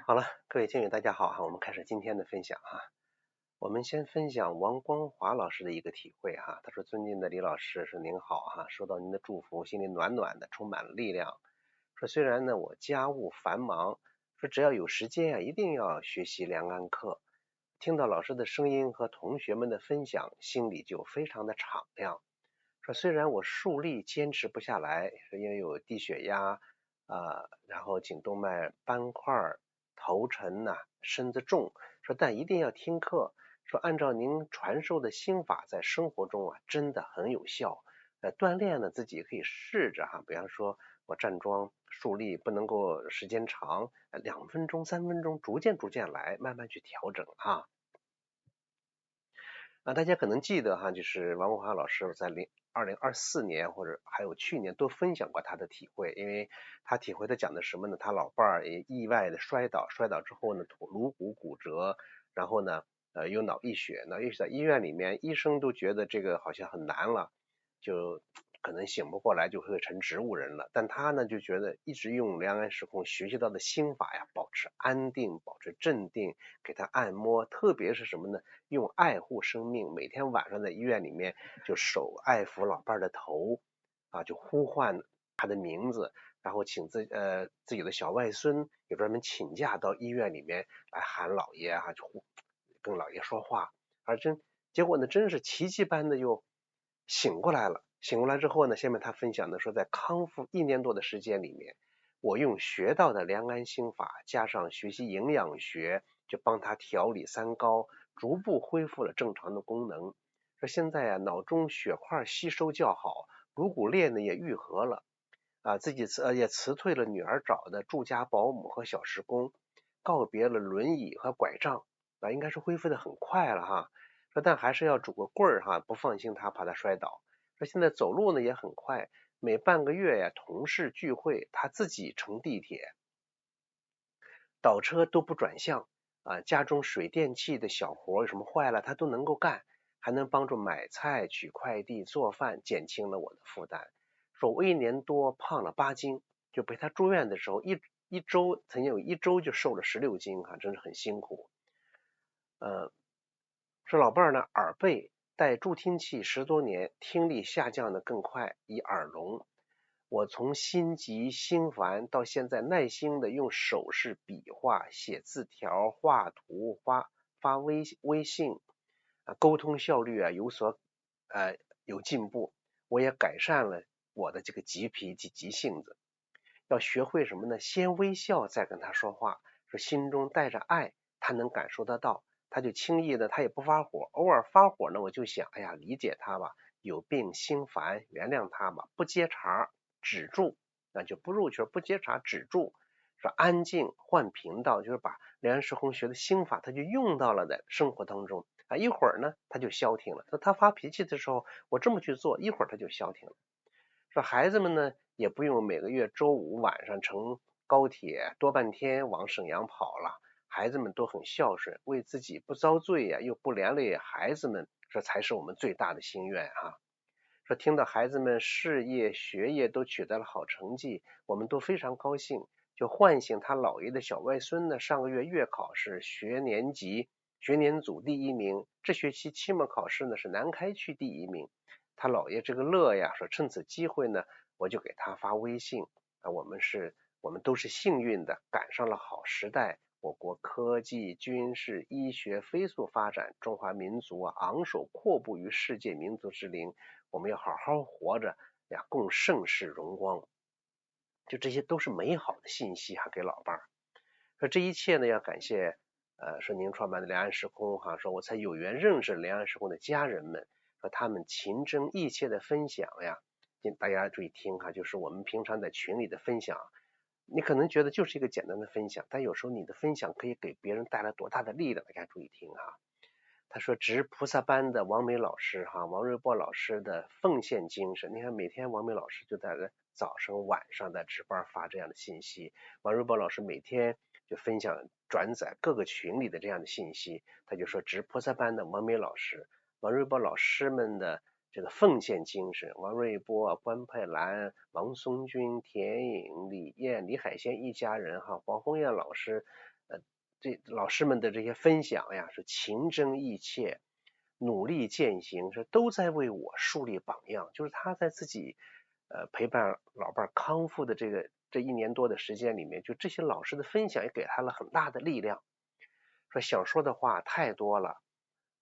好了，各位聽友大家好哈，我們開始今天的分享哈。我們先分享王光華老師的一個體會哈。他說：尊敬的李老師，说您好哈，收到您的祝福，心裡暖暖的，充滿了力量。說雖然呢我家務繁忙，說只要有時間啊，一定要學習良安課。聽到老師的聲音和同學們的分享，心裡就非常的敞亮。說雖然我數力堅持不下來，是因為有低血壓然後颈动脈斑塊、头沉身子重，說但一定要听課，說按照您傳授的心法，在生活中真的很有效。鍛鍊呢自己可以試着比方說我站樁竖立不能夠時間長，2分鐘3分鐘，逐漸來，慢慢去調整大家可能记得就是王国华老師在2024年或者還有去年都分享过他的体會，因為他體會的講的什麼呢？他老伴兒也意外的摔倒之後呢，顱骨骨折，然後呢有腦溢血，在醫院裡面，醫生都覺得這個好像很難了，就可能醒不過來，就會成植物人了。但他呢就覺得一直用良安时空學習到的心法保持安定，保持鎮定，給他按摩，特別是什麼呢？用愛護生命，每天晚上在醫院裡面就手愛撫老伴的頭就呼喚他的名字，然後請自己的小外孙也专門請假到醫院裡面來喊老爺就跟老爺說話，結果呢真是奇蹟般的又醒過來了。醒過來之後呢，下面他分享的說，在康復1年多的時間裡面，我用學到的良安心法加上學習營養學，就幫他調理三高，逐步恢復了正常的功能。說現在腦中血塊吸收較好，顱骨裂呢也愈合了自己也辭退了女兒找的住家保姆和小時工，告別了輪椅和拐杖应該是恢復的很快了說但還是要拄個棍兒不放心他，怕他摔倒。说现在走路呢也很快，每半個月同事聚會他自己乘地鐵，倒車都不轉向家中水電氣的小活有什麼壞了他都能夠幹，還能幫助買菜、取快遞、做飯，減輕了我的負擔。說我1年多胖了8斤，就陪他住院的時候曾經有1周就瘦了16斤真是很辛苦。說老伴兒呢耳背，戴助聽器10多年，聽力下降的更快，以耳聾。我從心急心煩到現在耐心的用手勢筆畫、寫字條、畫圖、發微信溝通效率有進步。我也改善了我的這個急脾氣、急性子。要學會什麼呢？先微笑再跟他說話，說心中帶着愛，他能感受得到，他就輕易的他也不發火，偶爾發火呢我就想理解他吧，有病心煩，原諒他吧，不接茬止住，那就不入群，不接茬止住。说安靜換頻道，就是把良安时空學的心法他就用到了在生活當中一會兒呢他就消停了。他發脾氣的時候我這麼去做，一會兒他就消停了。說孩子們呢也不用每個月周5晚上乘高鐵多半天往沈陽跑了，孩子們都很孝順，為自己不遭罪又不連累孩子們，這才是我們最大的心願說聽到孩子們事業學業都取得了好成績，我們都非常高興，就喚醒他姥爺的小外孫呢，上個月月考是學年組第1名，這學期期末考試呢是南開區第1名。他姥爺這個樂說趁此機會呢，我就給他發微信我們都是幸運的，趕上了好时代，我國科技、軍事、醫學飛速發展，中華民族昂首闊步於世界民族之林，我們要好好活着共盛世榮光。就這些都是美好的信息給老伴兒。說這一切呢要感謝說您創辦的良安時空說我才有緣認識良安时空的家人們，說他們情真意切的分享大家注意听就是我們平常在群裡的分享，你可能覺得就是一個簡單的分享，但有時候你的分享可以給別人帶來多大的力量，大家注意聽他說值菩薩班的王梅老師王瑞波老師的奉獻精神，你看每天王梅老師就在早上晚上在值班發這樣的信息，王瑞波老師每天就分享轉載各個群裡的這樣的信息，他就說值菩薩班的王梅老師、王瑞波老師們的這個奉獻精神，王瑞波、關佩蘭、王松軍、田颖、李艳、李海仙一家人黄紅艳老師這老師們的這些分享呀，是情真意切，努力践行，是都在为我树立榜樣。就是他在自己陪伴老伴康复的这1年多的时间里面，就这些老师的分享也给他了很大的力量。说想说的话太多了，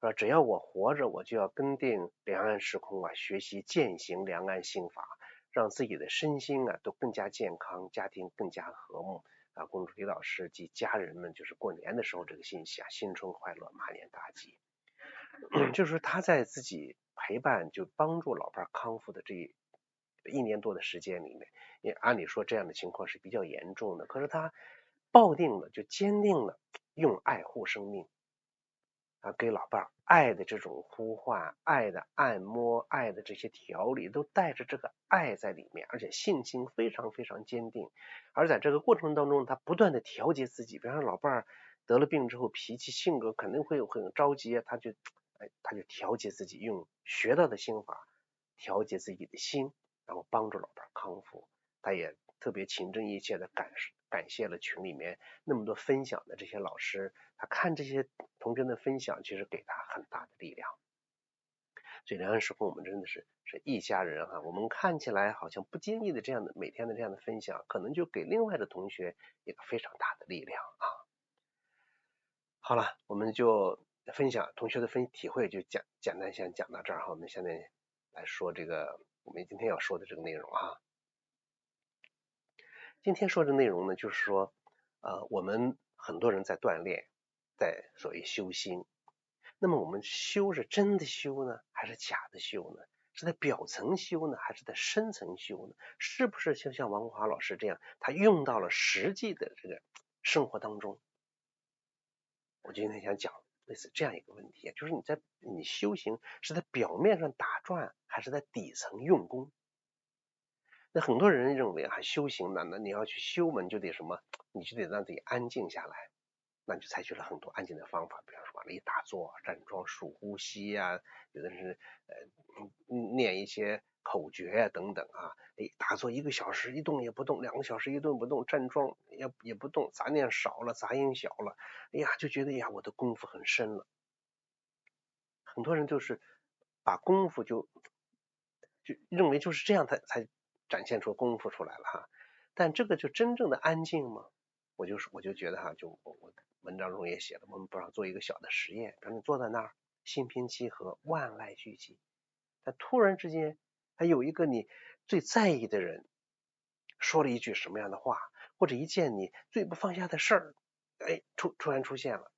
说只要我活着，我就要跟定两岸时空啊，学习践行两岸心法，让自己的身心啊都更加健康，家庭更加和睦啊。恭祝李老師及家人們就是過年的時候這個信息啊，新春快樂，馬年大吉。就是他在自己陪伴就幫助老伴康復的這1年多的時間裡面，也按理說這樣的情況是比較嚴重的，可是他抱定了，就堅定了用愛護生命啊，給老伴愛的這種呼喚，愛的按摩，愛的這些調理，都帶着這個愛在裡面，而且信心非常非常堅定。而在這個過程當中，他不斷的調節自己，比方說老伴得了病之後，脾氣性格肯定會很着急，他就調節自己，用學到的心法調節自己的心，然後幫助老伴康復。他也特別情真意切的感謝了群裡面那麼多分享的這些老師，他看這些同學的分享，其實給他很大的力量。所以兩岸時空我們真的是一家人哈，我們看起來好像不經意的這樣的每天的這樣的分享，可能就給另外的同學一個非常大的力量啊。好了，我們就分享同學的體會，就簡單先講到這兒哈。我們現在來說這個我們今天要說的這個內容哈。今天說的內容呢，就是說我們很多人在鍛鍊，在所謂修心。那麼我們修是真的修呢，還是假的修呢？是在表層修呢，還是在深層修呢？是不是就像王國華老師這樣，他用到了實際的這個生活當中？我今天想講類似這樣一個問題，就是你修行是在表面上打轉，還是在底層用功？那很多人認為修行呢，那你要去修嘛，你就得什麼？你就得讓自己安靜下來，那你就採取了很多安靜的方法，比方說往那一打坐、站樁、數呼吸啊，有的是念一些口訣啊等等啊，打坐1個小時一動也不動，2個小時一動不動，站樁也不動，雜念少了，雜音小了，哎呀就覺得呀我的功夫很深了。很多人就是把功夫就認為就是這樣才展現出功夫出來了哈，但這個就真正的安靜嗎？我就覺得哈，就我文章中也寫了，我們不讓做一個小的實驗，比如你坐在那兒，心平氣和，萬籟俱寂，但突然之間還有一個你最在意的人說了一句什麼樣的話，或者一件你最不放下的事兒，突然出現了，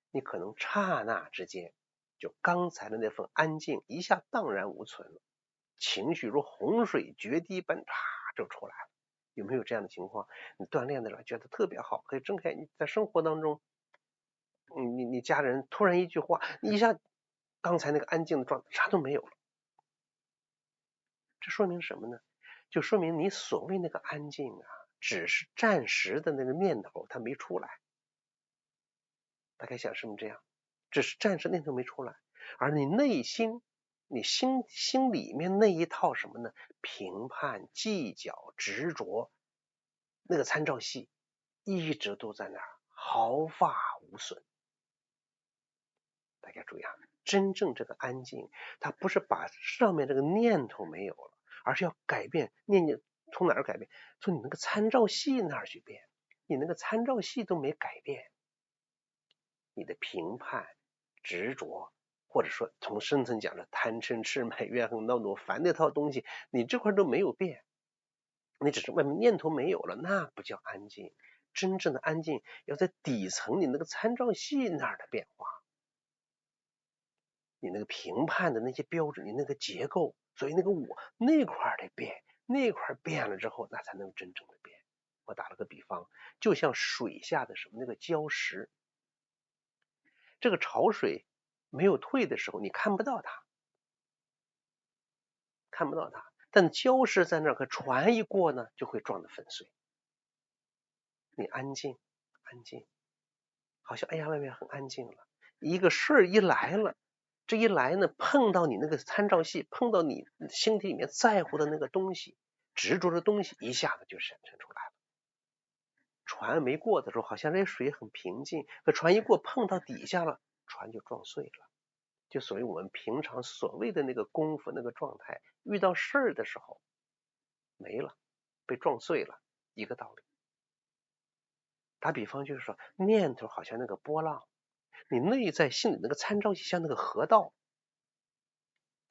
你可能剎那之間就剛才的那份安靜一下蕩然無存了，情緒如洪水決堤般就出來了。有沒有這樣的情況？你鍛鍊的時候覺得特別好，可以睜開，你在生活當中你家人突然一句話，你一下剛才那個安靜的狀態啥都沒有了。這說明什麼呢？就說明你所謂那個安靜啊，只是暫時的那個念頭它沒出來。大概想是不是這樣？只是暫時念頭沒出來，而你內心你心裡面那一套什麼呢？評判、計較、執着，那個參照系一直都在那兒，毫髮無損。大家注意啊，真正這個安靜，它不是把上面這個念頭沒有了，而是要改變念從哪兒改變？從你那個參照系那兒去變。你那個參照系都沒改變，你的評判、執着，或者說從深層講的貪嗔痴慢怨恨惱怒煩那套東西，你這塊都沒有變，你只是外面念頭沒有了，那不叫安靜。真正的安靜要在底層你那個參照系那兒的變化，你那個評判的那些標準，你那個結構，所以那個我那塊得變，那塊變了之後，那才能真正的變。我打了個比方，就像水下的什麼那個礁石，這個潮水沒有退的時候，你看不到它，但礁石在那兒，可船一過呢，就會撞得粉碎。你安靜，好像哎呀外面很安靜了，一個事兒一來了，這一來呢，碰到你那個參照系，碰到你心體裡面在乎的那個東西，執着的東西，一下子就閃現出來了。船沒過的時候，好像這水很平靜，可船一過碰到底下了，船就撞碎了。就所谓我们平常所謂的那个功夫那个狀態，遇到事兒的時候沒了，被撞碎了，一個道理。打比方就是說，念頭好像那個波浪，你內在心裡那個參照系像那個河道。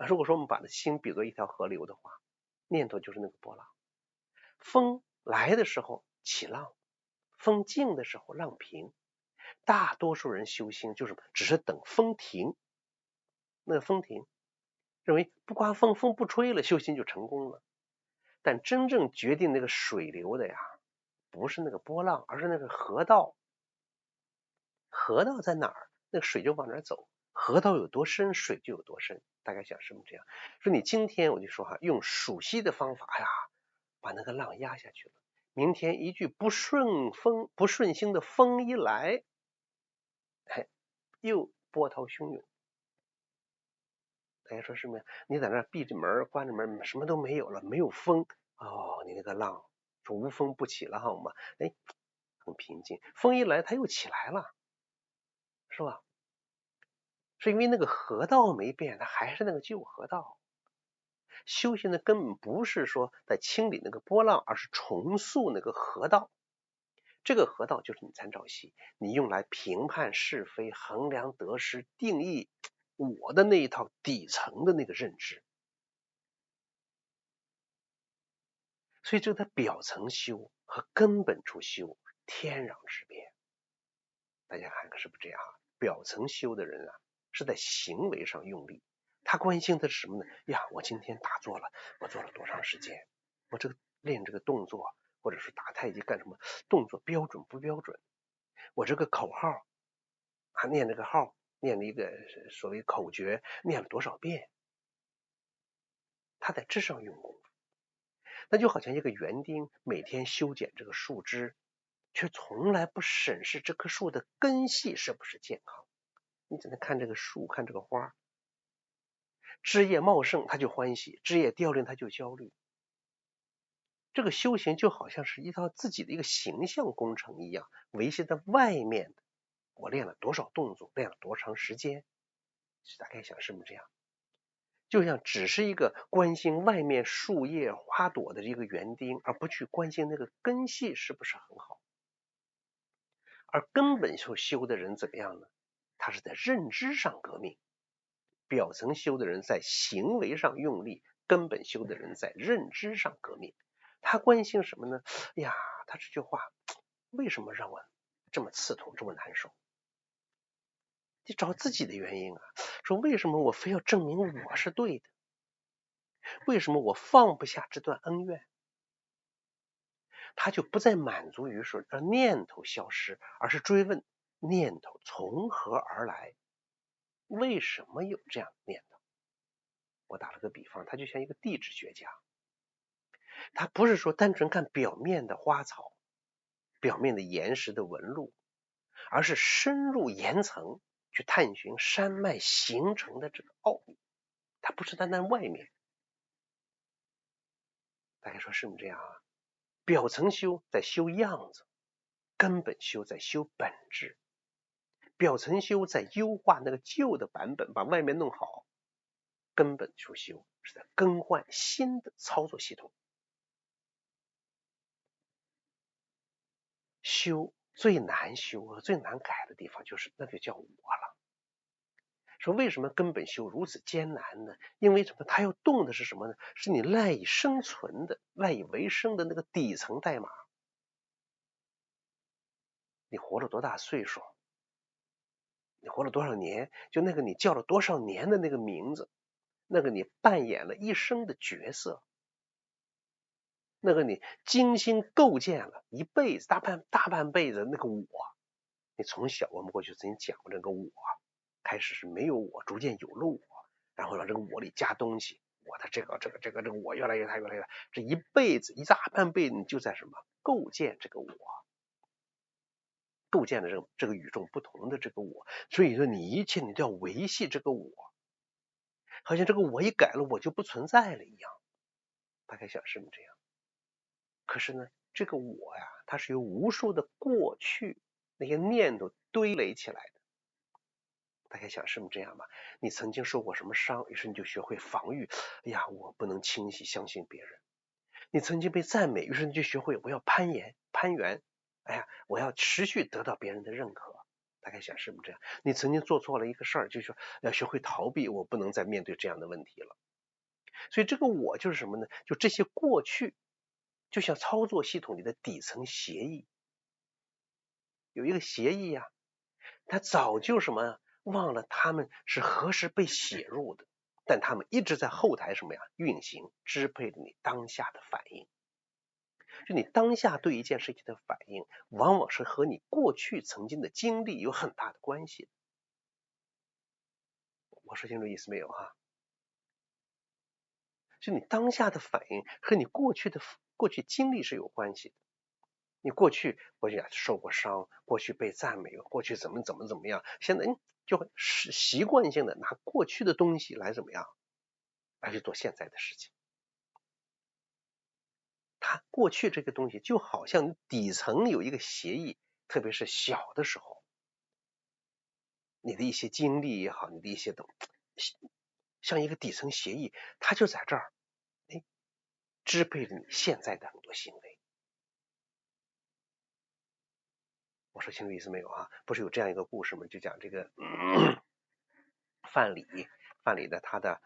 如果說我們把這心比作一條河流的話，念頭就是那個波浪。風來的時候起浪，風靜的時候浪平。大多數人修心就是只是等風停，那個風停，認為不颳風，風不吹了，修心就成功了。但真正決定那個水流的呀，不是那個波浪，而是那個河道。河道在哪兒，那個水就往哪兒走。河道有多深，水就有多深。大概想是不是這樣？說你今天我就說用數息的方法呀，把那個浪壓下去了。明天一句不順心的風一來，又波濤洶湧。大家說是不是？你在那閉着門關着門，什麼都沒有了，沒有風哦，你那個浪說無風不起浪嘛，很平靜。風一來它又起來了，是吧？是因為那個河道沒變，它還是那個舊河道。修行的根本不是說在清理那個波浪，而是重塑那個河道。這個河道就是你參照系，你用來評判是非、衡量得失、定義我的那一套底層的那個認知。所以這個表層修和根本處修天壤之別。大家看看是不是這樣？表層修的人是在行為上用力，他關心的是什麼呢？呀，我今天打坐了，我做了多長時間？我這個練這個動作，或者是打太極幹什麼，動作標準不標準？我這個口號念這個號，念了一個所謂口訣，念了多少遍？他在這上用功夫。那就好像一個園丁每天修剪這個樹枝，卻從來不審視這棵樹的根系是不是健康。你只能看這個樹，看這個花，枝葉茂盛他就歡喜，枝葉凋零他就焦慮。這個修行就好像是一套自己的一個形象工程一樣，維繫在外面的。我練了多少動作，練了多長時間，大概想是不是這樣？就像只是一個關心外面樹葉花朵的一個園丁，而不去關心那個根系是不是很好。而根本修的人怎麼樣呢？他是在認知上革命。表層修的人在行為上用力，根本修的人在認知上革命。他關心什麼呢？呀，他這句話為什麼讓我這麼刺痛，這麼難受？你找自己的原因說為什麼我非要證明我是對的？為什麼我放不下這段恩怨？他就不再滿足於說讓念頭消失，而是追問念頭從何而來，為什麼有這樣的念頭？我打了個比方，他就像一個地質學家，他不是說單純看表面的花草，表面的岩石的紋路，而是深入岩層去探尋山脈形成的這個奧秘。他不是單單外面。大家說是不是這樣？表層修在修樣子，根本修在修本質。表層修在優化那個舊的版本，把外面弄好，根本修是在更換新的操作系統。修最難修和最難改的地方就是那就叫我了。說為什麼根本修如此艱難呢？因為什麼？它要動的是什麼呢？是你賴以生存的、賴以為生的那個底層代碼。你活了多大歲數？你活了多少年？就那個你叫了多少年的那個名字，那個你扮演了一生的角色，那個你精心構建了一輩子大半輩子那個我。你從小我們過去曾經講過這個我。開始是沒有我，逐漸有了我，然後讓這個我裡加東西，我的這個我越來越大，這一輩子一大半輩子你就在什麼構建這個我，構建了這個與眾不同的這個我。所以說你一切你都要維繫這個我，好像這個我一改了我就不存在了一樣。大概想是不是這樣？可是呢，這個我呀，它是由無数的过去那些念头堆垒起来的。大家想是不是这样吧？你曾经受过什么伤，于是你就学会防御，哎呀，我不能轻易相信別人。你曾經被讚美，於是你就學會我要攀援，哎呀，我要持續得到別人的認可。大家想是不是這樣？你曾經做錯了一個事兒，就說要學會逃避，我不能再面對這樣的問題了。所以這個我就是什麼呢？就這些過去，就像操作系統裡的底層協議，有一個協議呀，它早就什麼忘了他們是何時被寫入的，但他們一直在後台什麼呀運行，支配着你當下的反應。就你當下對一件事情的反應，往往是和你過去曾經的經歷有很大的關係。我說清楚意思沒有哈？就你當下的反應和你过去經歷是有關係的。你過去受過傷，過去被讚美，過去怎麼樣，現在就會習慣性的拿過去的東西來怎麼樣，來去做現在的事情。它過去這個東西就好像底層有一個協議，特別是小的時候，你的一些經歷也好，你的一些像一個底層協議，它就在這兒，支配着你現在的很多行為。我說清楚意思沒有啊？不是有這樣一個故事嗎？就講這個范蠡的他的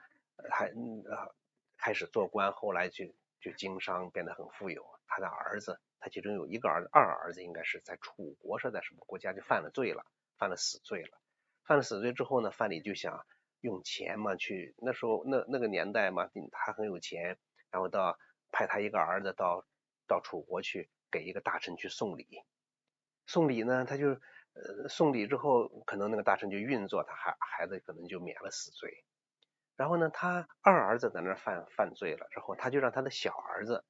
開始做官，後來就經商，變得很富有。他的兒子，他其中有一個兒子，二兒子應該是在楚國，是在什麼國家就犯了死罪了。犯了死罪之後呢，范蠡就想用錢嘛，去那時候那個年代嘛，他很有錢，然後派他一個兒子到楚國去給一個大臣去送禮。送禮呢，他就送禮之後，可能那個大臣就運作，他孩子可能就免了死罪。然後呢，他二兒子在那犯罪了之後，他就讓他的小兒子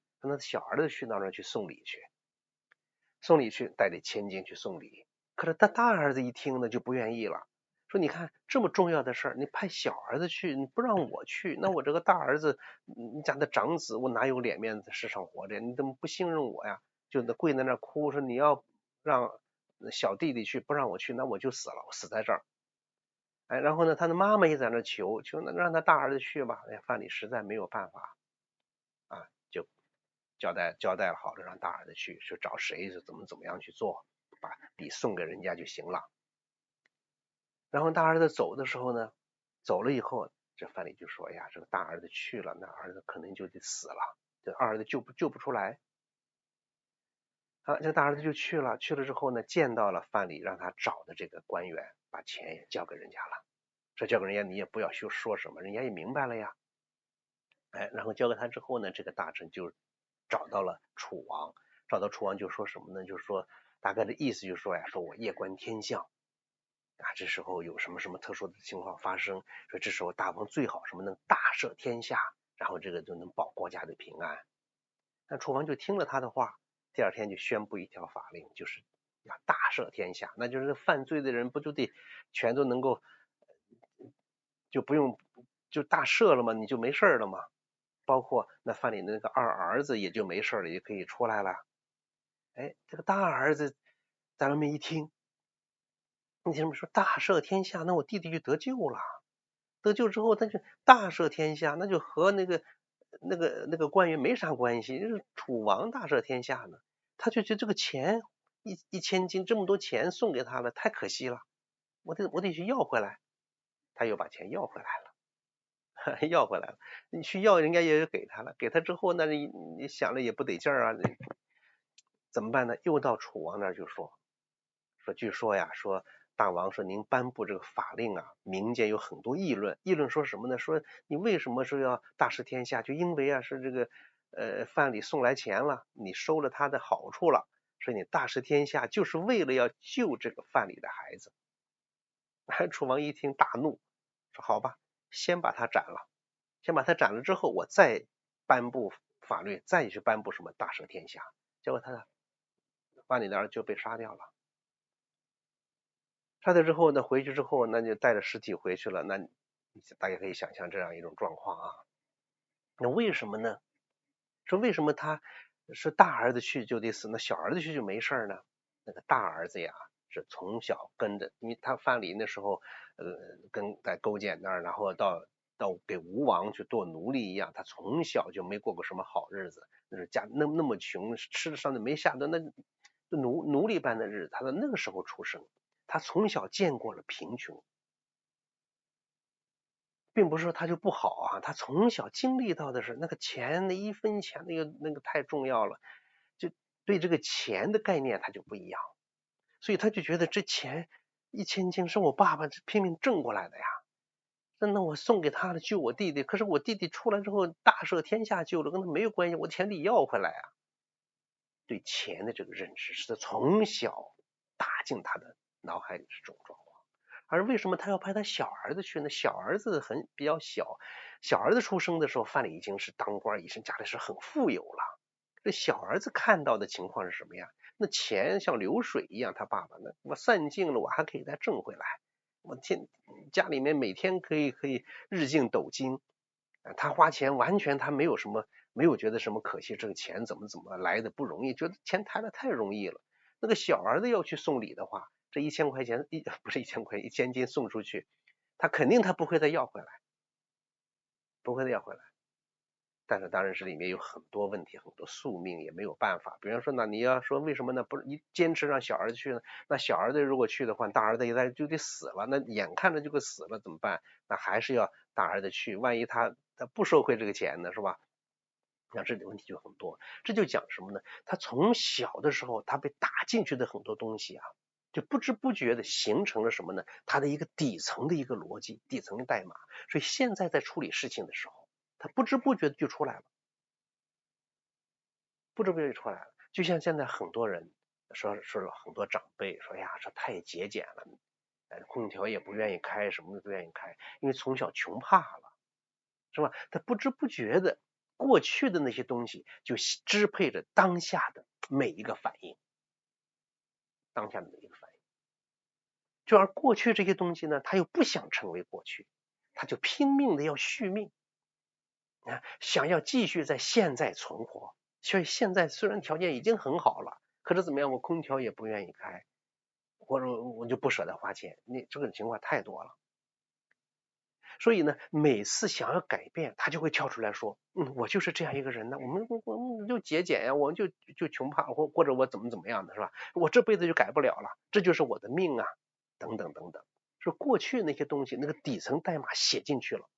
去到那兒去送禮去，帶着千金去送禮。可是他大兒子一聽呢，就不願意了，說你看這麼重要的事兒，你派小兒子去，你不讓我去，那我這個大兒子，你家的長子，我哪有臉面在世上活着？你怎麼不信任我呀？就跪在那兒哭，說你要讓小弟弟去，不讓我去，那我就死了，我死在這兒。然後呢，他的媽媽也在那求那讓他大兒子去吧。范蠡實在沒有辦法啊，就交代好了，讓大兒子去找誰是怎麼樣去做，把禮送給人家就行了。然後大兒子走的時候呢，走了以後，這范蠡就說呀，這個大兒子去了，那兒子可能就得死了，這二兒子救不出來。這大兒子就去了之後呢，見到了范蠡讓他找的這個官員，把錢也交給人家了。這交給人家，你也不要說什麼，人家也明白了呀。然後交給他之後呢，這個大臣就找到了楚王，就說什麼呢？就是說大概的意思就是說呀，說我夜觀天象這時候有什麼特殊的情況發生，說這時候大王最好什麼能大赦天下，然後這個就能保國家的平安。那楚王就聽了他的話，第二天就宣布一條法令，就是要大赦天下，那就是犯罪的人不就得全都能夠就不用就大赦了吗？你就沒事了嗎？包括那范蠡的那個二兒子也就沒事了，也可以出來了。這個大兒子在外面一聽，你怎麼說大赦天下？那我弟弟就得救了，得救之後他就大赦天下，那就和那個官员沒啥關係，就是楚王大赦天下呢。他就觉得這個錢一千金這麼多錢送給他了，太可惜了，我得去要回來。他又把錢要回來了，你去要人家也給他了，給他之後呢，你想了也不得勁兒啊，怎麼辦呢？又到楚王那兒就說據說呀，說大王說您頒布這個法令啊，民間有很多議論說什麼呢？說你為什麼說要大赦天下？就因為啊是這個范蠡送来錢了，你收了他的好處了，所以你大赦天下就是為了要救這個范蠡的孩子。楚王一聽大怒，說好吧，先把他斩了之後，我再頒布法律，再去頒布什麼大赦天下。結果他范蠡的兒子就被殺掉了。杀掉之後呢，回去之後那就帶着屍體回去了。那大家可以想象這樣一種狀況啊。那為什麼呢？说為什麼他是大兒子去就得死，那小兒子去就没事呢？那个大兒子呀，是从小跟着，因为他范蠡那时候，跟在勾践那儿，然後到給吳王去做奴隸一樣，他從小就沒過過什麼好日子，那是家那麼窮，吃的上的沒下的那奴隸般的日子，他在那個時候出生，他從小見過了貧窮。並不是說他就不好啊，他從小經歷到的是那個錢，那一分錢那個太重要了，就對這個錢的概念他就不一樣，所以他就覺得這錢1000斤是我爸爸拼命掙過來的呀，那我送給他的救我弟弟，可是我弟弟出來之後大赦天下救了，跟他沒有關係，我錢得要回來啊。對錢的這個認知是從小打進他的腦海裡是這種狀況。而為什麼他要派他小兒子去呢？小兒子比較小，小兒子出生的時候，范蠡已經是當官，已經家裡是很富有了。這小兒子看到的情況是什麼呀？那錢像流水一樣，他爸爸呢，我散盡了，我還可以再掙回來。我家裡面每天可以日進斗金，他花錢完全他沒有覺得什麼可惜，這個錢怎麼來的不容易，覺得錢抬得太容易了。那個小兒子要去送禮的話，這1000塊錢不是1000塊，1000斤送出去，他肯定他不會再要回來，不會再要回來。但是當然是裡面有很多問題，很多宿命也沒有辦法。比方說呢，你要說為什麼呢？不是你堅持讓小兒子去呢？那小兒子如果去的話，大兒子也就得死了，那眼看着就會死了怎麼辦？那還是要大兒子去，萬一他不收回這個錢呢，是吧？那這個問題就很多。這就講什麼呢？他從小的時候他被打進去的很多東西啊，就不知不覺的形成了什麼呢？他的一個底層的一個邏輯，底層的代碼。所以現在在處理事情的時候，他不知不覺的就出來了，不知不覺就出來了。就像現在很多人說很多長輩說呀，這太節儉了，空調也不願意開，什麼都不願意開，因為從小窮怕了，是吧？他不知不覺的過去的那些東西就支配着當下的每一個反應，當下的每一個反應。就而過去這些東西呢，他又不想成為過去，他就拼命的要續命，想要繼續在現在存活。所以現在雖然條件已經很好了，可是怎麼樣，我空調也不願意開，或者我就不捨得花錢，你這個情況太多了。所以呢，每次想要改變，他就會跳出來說，我就是這樣一個人呢，我們就節儉呀，我就窮怕，或者我怎麼樣的，是吧？我這輩子就改不了了，這就是我的命啊，等等等等。說過去那些東西，那個底層代碼寫進去了，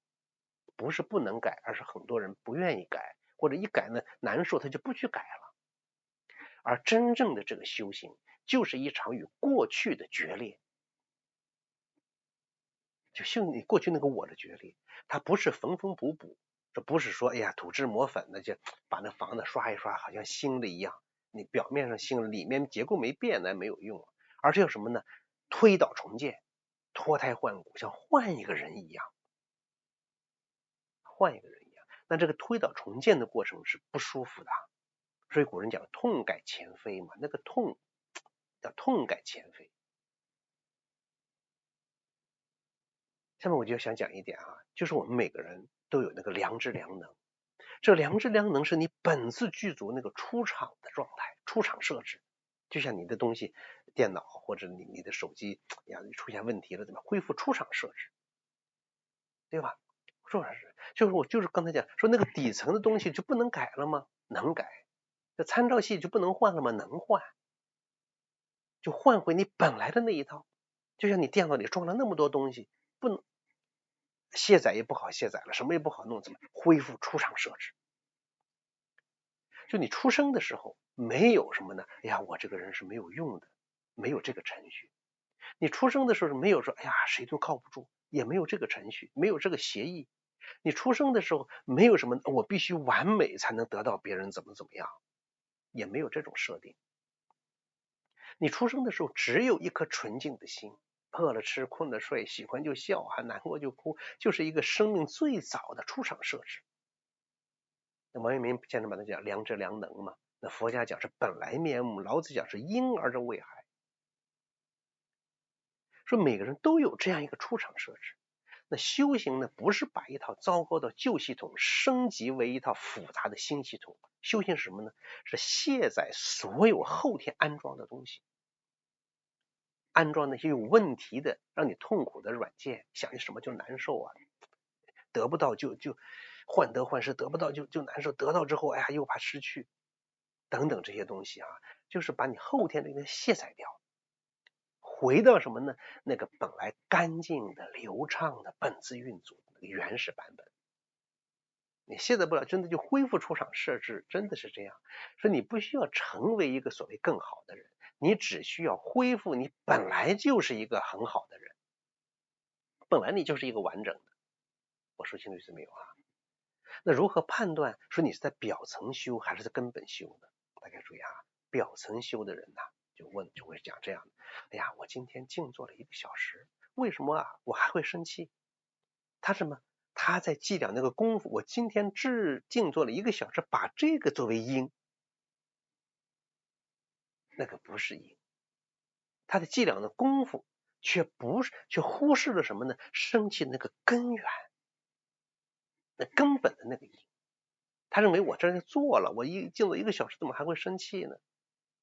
不是不能改，而是很多人不願意改，或者一改呢難受，他就不去改了。而真正的這個修行，就是一場與過去的決裂。就像你過去那個我的決裂，它不是縫縫補補，這不是說哎呀塗脂抹粉的，就把那房子刷一刷，好像新的一樣。你表面上新了，裡面結構沒變，那沒有用。而這叫什麼呢？推倒重建，脫胎換骨，像換一個人一樣，換一個人一樣。那這個推倒重建的過程是不舒服的，所以古人講痛改前非嘛，那個痛叫痛改前非。下面我就想講一點啊，就是我們每個人都有那個良知良能，這良知良能是你本自具足那個出廠的狀態，出廠設置。就像你的東西，電腦或者你的手機呀出現問題了，怎麼恢復出廠設置，對吧？出廠設置就是我就是剛才講說那個底層的東西就不能改了嗎？能改。這參照系就不能換了嗎？能換。就換回你本來的那一套。就像你電腦裡裝了那麼多東西，不能卸載也不好卸載了，什麼也不好弄，怎麼恢復出廠設置？就你出生的時候沒有什麼呢？哎呀，我這個人是沒有用的，沒有這個程序。你出生的時候沒有說，哎呀，誰都靠不住，也沒有這個程序，沒有這個協議。你出生的時候沒有什麼，我必須完美才能得到別人怎麼樣，也沒有這種設定。你出生的時候只有一顆純淨的心，餓了吃，困了睡，喜歡就笑，還難過就哭，就是一個生命最早的出廠設置。那王陽明現在把它講良知良能嘛，那佛家講是本來面目，老子講是因而這為海。說每個人都有這樣一個出廠設置，那修行呢，不是把一套糟糕的舊系統升級為一套複雜的新系統。修行是什麼呢？是卸載所有後天安裝的東西，安裝那些有問題的、讓你痛苦的軟件，想起什麼就難受啊，得不到就患得患失，得不到就难受，得到之後，哎呀又怕失去，等等这些東西啊，就是把你后天的给卸载掉。回到什麼呢？那個本來乾淨的、流暢的本自運作的那個原始版本。你卸載不了，真的就恢復出厂設置，真的是這樣。所以你不需要成為一個所謂更好的人，你只需要恢復你本來就是一個很好的人，本来你就是一個完整的。我說清楚意思没有啊？那如何判断說你是在表层修還是在根本修呢？大家注意啊，表層修的人呢，就會講這樣的。哎呀，我今天靜坐了1個小時，為什麼啊我還會生氣？他什麼？他在計量那個功夫，我今天靜坐了1個小時，把這個作為因，那個不是因。他的計量的功夫卻忽視了什麼呢？生氣那個根源，那根本的那個因。他認為我這做了，我靜坐1個小时，怎麼還會生氣呢？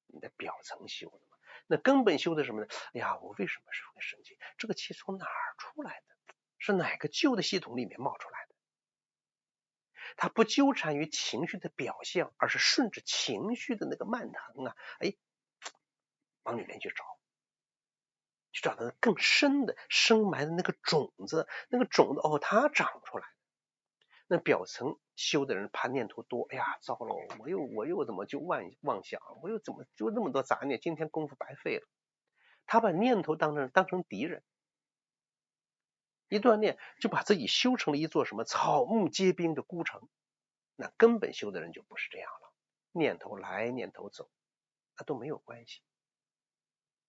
你的表層修的嘛。那根本修的什麼呢？哎呀，我為什麼是會生氣？這個氣從哪兒出來的？是哪個舊的系統裡面冒出來的？他不糾纏於情緒的表象，而是順着情緒的那個蔓藤啊，往裡面去找到更深的深埋的那個種子，那個種子它長出来。那表層修的人怕念頭多，哎呀，糟了，我又怎麼就妄想，我又怎麼就那麼多杂念，今天功夫白費了。他把念頭當成敵人，一锻鍊就把自己修成了一座什麼草木皆兵的孤城。那根本修的人就不是這樣了，念頭來念頭走，那都沒有關係。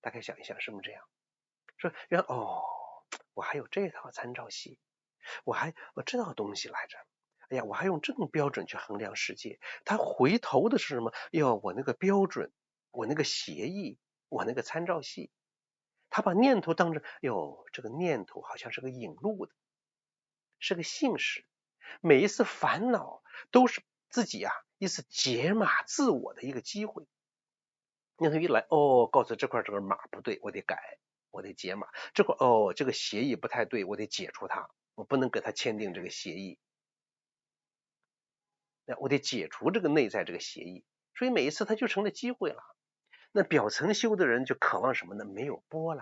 大概想一想是不是这樣？說原來我還有這套參照系，我這套東西來着。哎呀，我還用這種標準去衡量世界。他回頭的是什麼？我那個標準，我那個協議，我那個參照系。他把念頭當成，這個念頭好像是個引路的，是個信使。每一次煩惱都是自己一次解碼自我的一個機會。念頭一來，告訴這塊這個碼不對，我得改，我得解碼。這塊這個協議不太對，我得解除它，我不能跟他簽訂這個協議。我得解除這個內在這個協議，所以每一次它就成了機會了。那表層修的人就渴望什麼呢？沒有波瀾，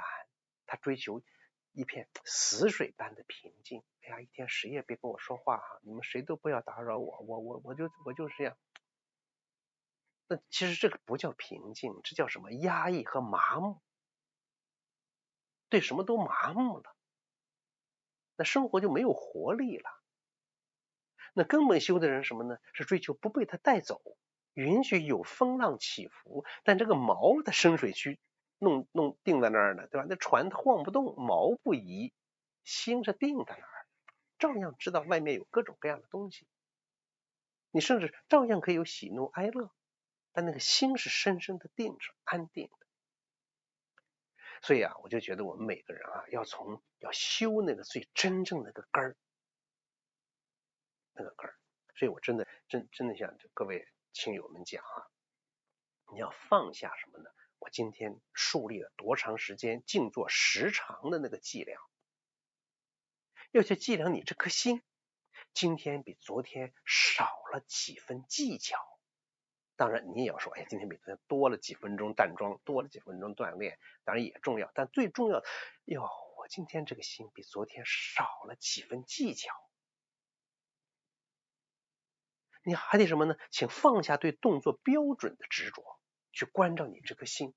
他追求一片死水般的平靜。哎呀，一天誰也別跟我說話你們誰都不要打擾我就是這樣。那其實這個不叫平靜，這叫什麼？壓抑和麻木，對什麼都麻木了，那生活就沒有活力了。那根本修的人什麼呢？是追求不被它帶走，允許有風浪起伏，但這個锚的深水區弄定在那兒呢，對吧？那船它晃不動，锚不移，心是定在那兒，照樣知道外面有各種各樣的東西，你甚至照樣可以有喜怒哀樂，但那個心是深深的定着，安定的。所以我就覺得我們每個人要修那個最真正的那個根兒。所以我真的向各位親友們講你要放下什麼呢？我今天樹立了多長時間靜坐時長的那個計量，要去計量你這顆心，今天比昨天少了幾分技巧。當然你也要說，今天比昨天多了幾分鐘淡妝，多了幾分鐘鍛鍊，當然也重要，但最重要的，我今天這個心比昨天少了幾分技巧。你還得什麼呢？請放下对動作標準的執着，去關照你這顆心。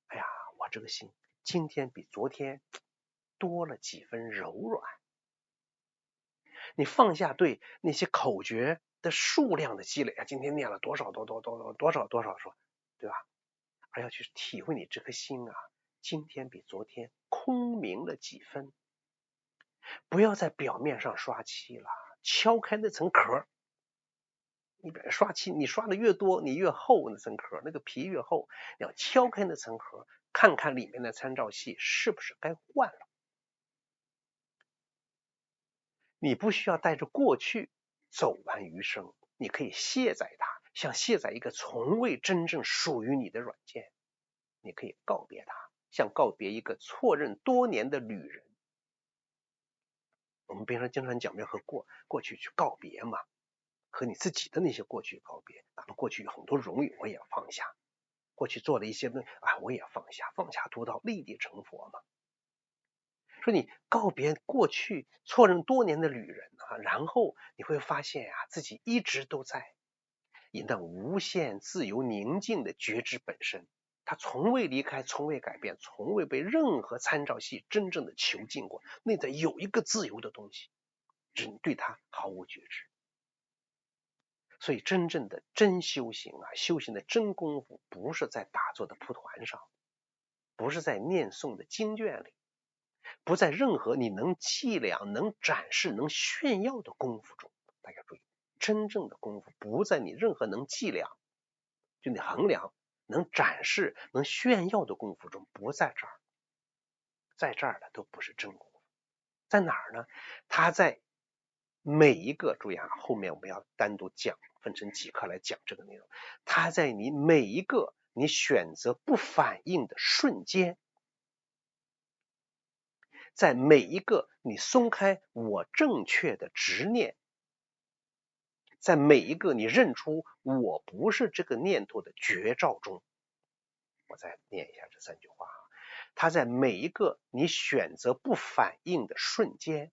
哎呀，我這個心今天比昨天多了幾分柔軟。你放下對那些口訣的數量的積累今天念了多少說，對吧？而要去體會你這顆心今天比昨天空明了幾分。不要在表面上刷漆了，敲開那層殼。你刷漆，你刷的越多，你越厚那層殼，那個皮越厚，你要敲開那層殼，看看裡面的參照系是不是該換了。你不需要帶着過去走完餘生，你可以卸載它，像卸載一個從未真正屬於你的軟件。你可以告別它，像告別一個錯認多年的旅人。我们平常经常講要和過去去告別嘛，和你自己的那些過去告別。哪怕過去有很多榮譽我也放下，過去做了一些我也放下，放下屠刀立地成佛嘛。說你告別過去錯認多年的旅人然後你會發現自己一直都在以那無限自由寧靜的覺知本身，它從未離開，從未改變，從未被任何參照系真正的囚禁過。內在有一個自由的東西，只對它毫無覺知。所以真正的真修行修行的真功夫，不是在打坐的蒲團上，不是在念诵的经卷裡，不在任何你能计量、能展示、能炫耀的功夫中。大家注意，真正的功夫不在你任何能计量、就你衡量、能展示、能炫耀的功夫中，不在这儿。在这儿的都不是真功夫。在哪兒呢？它在每一個，注意後面我們要单獨講，分成幾課來講這個內容。它在你每一個你選擇不反應的瞬間，在每一個你鬆開我正確的執念，在每一個你認出我不是這個念頭的覺照中。我再念一下這3句話。它在每一個你選擇不反應的瞬間，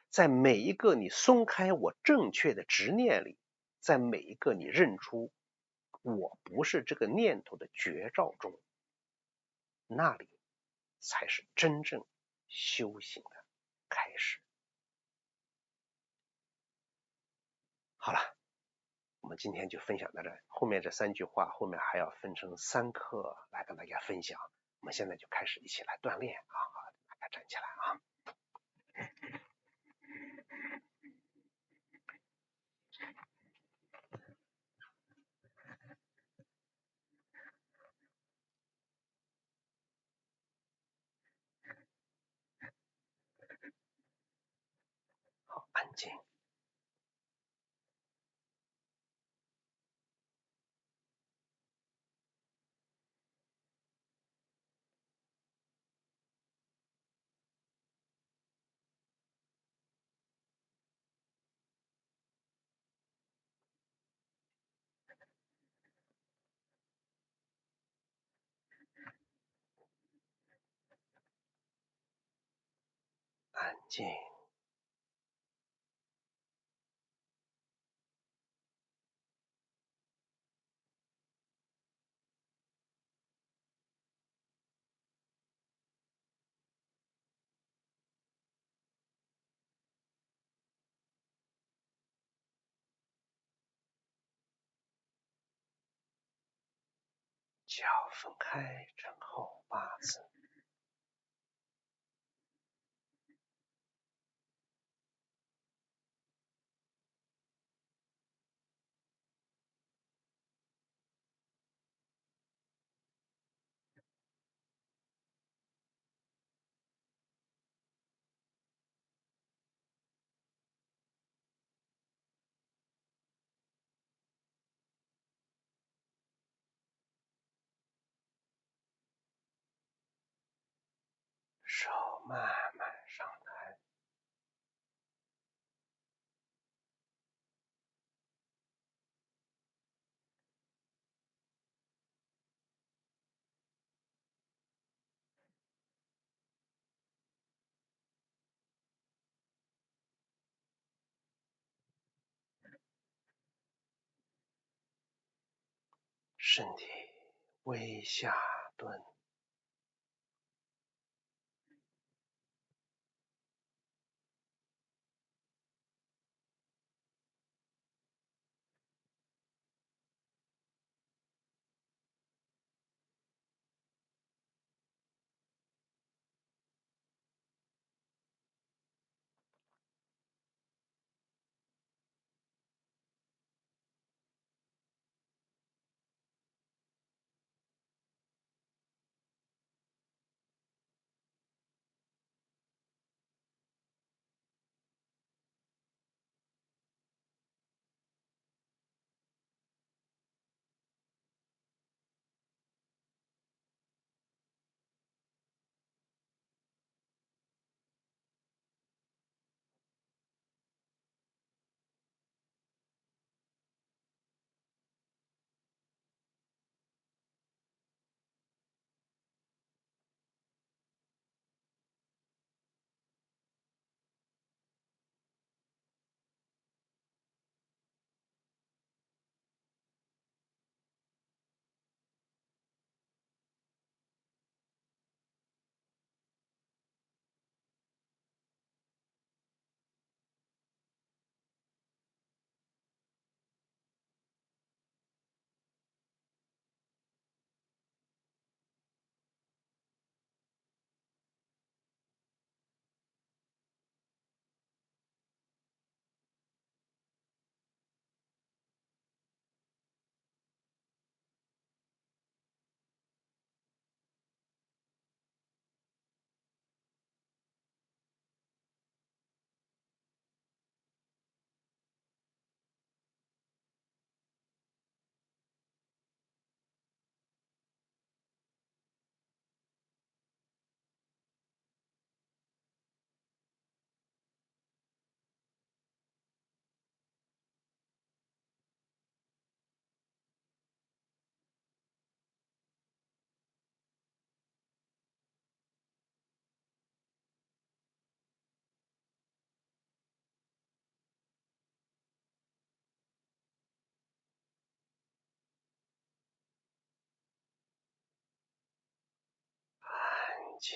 在每一個你鬆開我正確的執念裡，在每一個你認出我不是這個念頭的覺照中，那裡才是真正修行的開始。好了，我們今天就分享到這，後面這3句話後面還要分成3課來跟大家分享。我們現在就開始一起來鍛鍊大家站起來好，安靜。安靜。腳分開，枕後8字。手慢慢上抬，身體微下蹲。靜，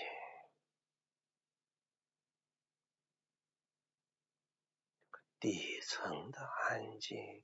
底层的安靜。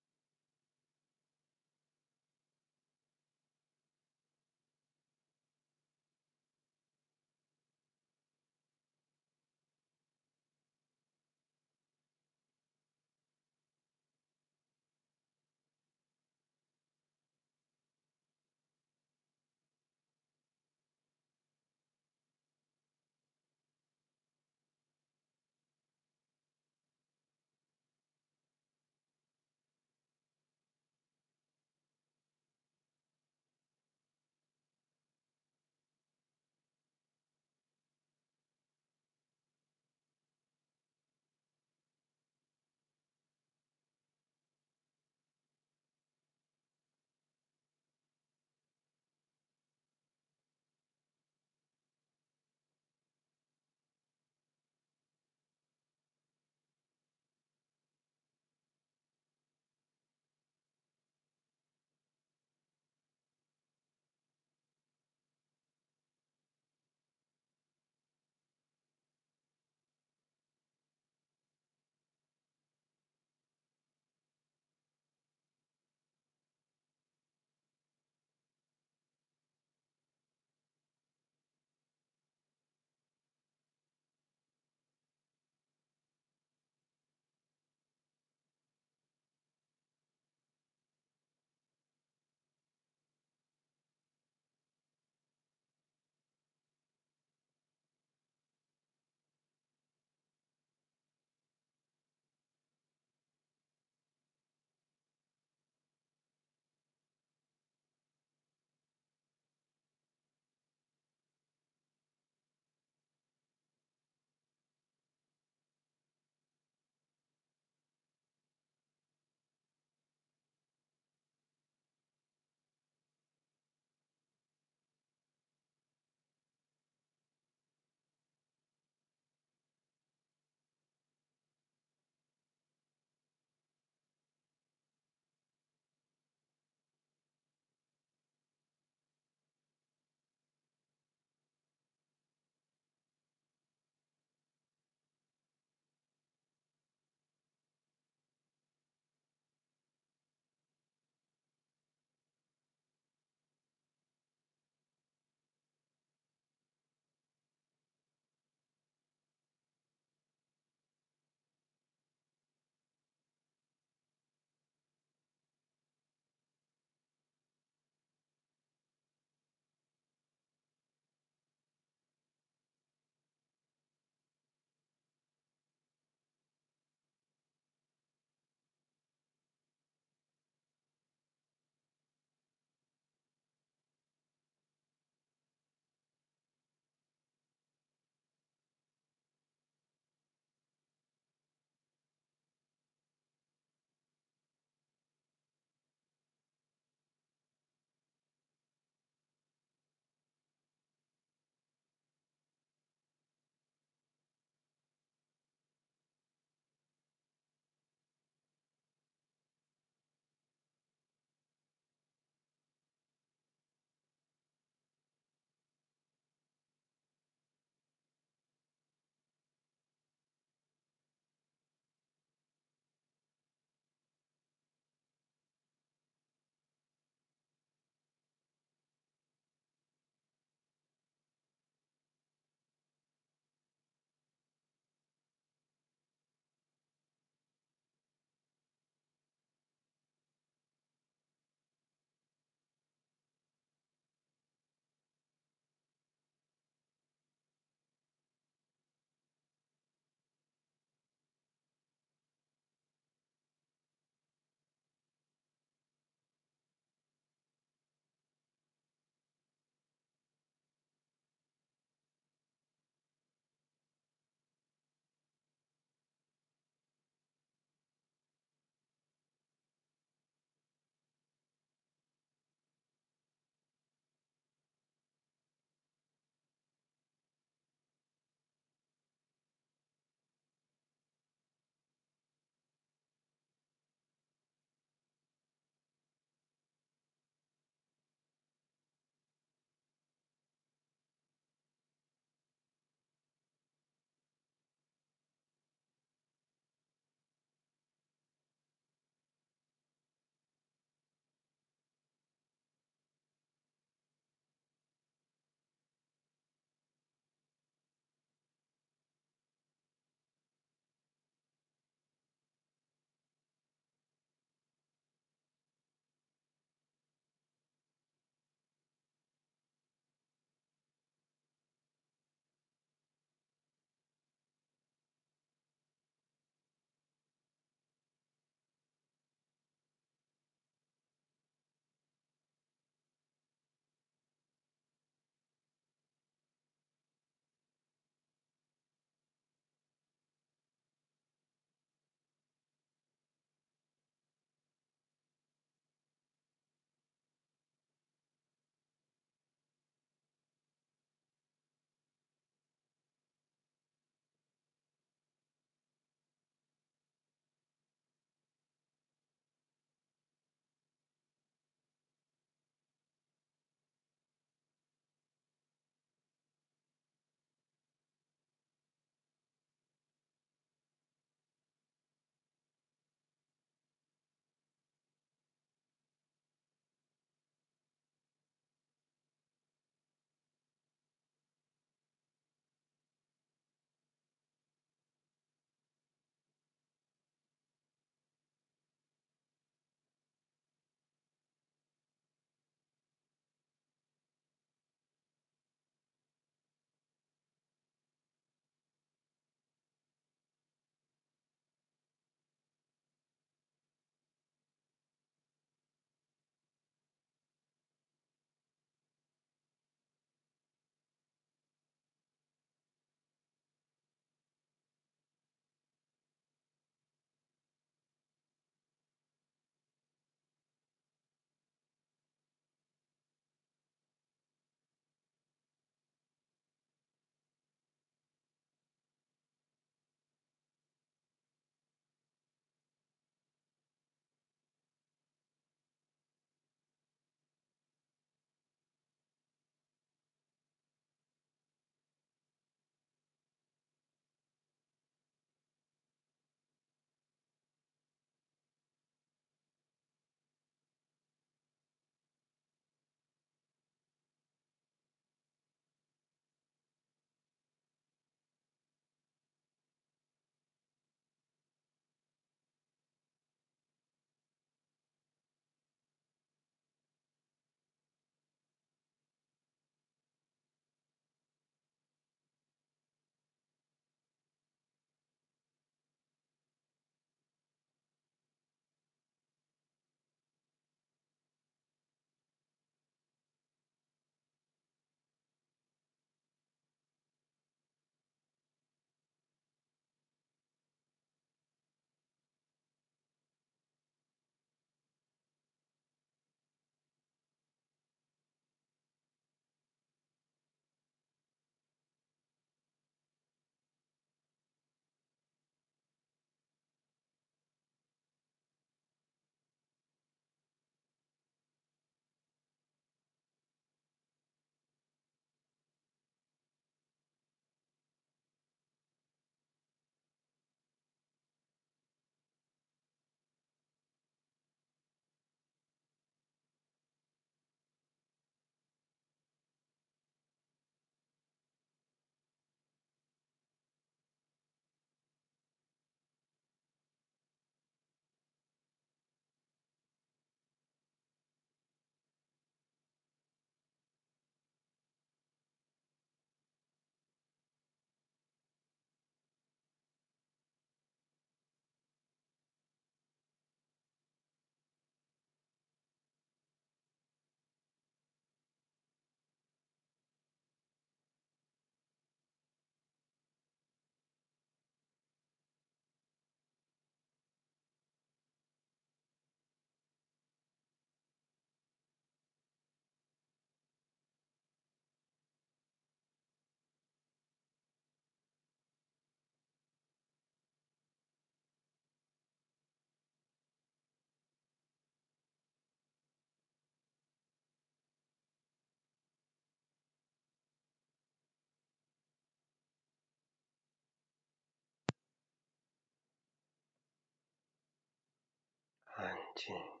靜，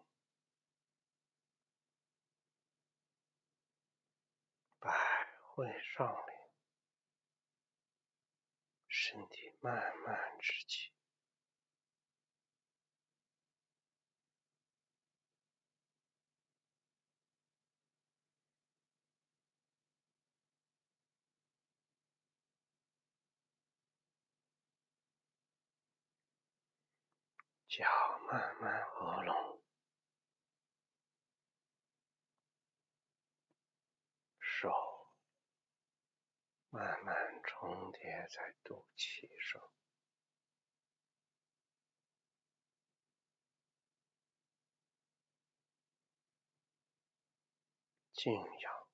百會上領，身體慢慢直起，腳慢慢合攏，手慢慢重疊在肚臍上，靜養。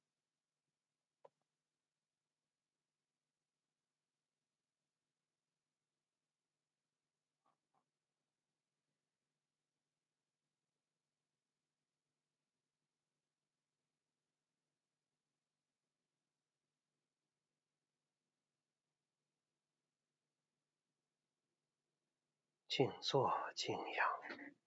靜坐靜養，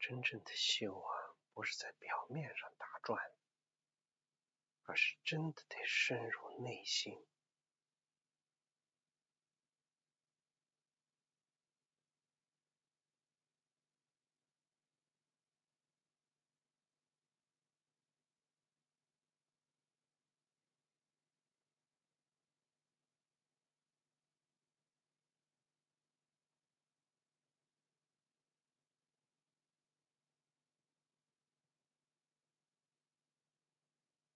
真正的修啊，不是在表面上打轉，而是真的得深入內心。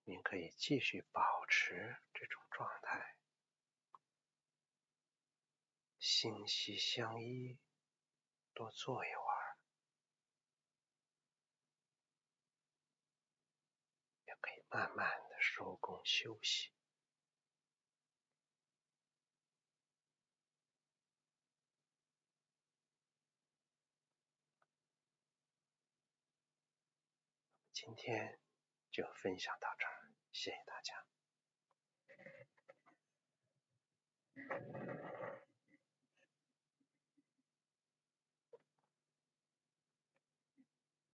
您可以繼續保持這種狀態，心息相依，多坐一會兒，也可以慢慢的收工休息。今天就分享到這兒，謝謝大家。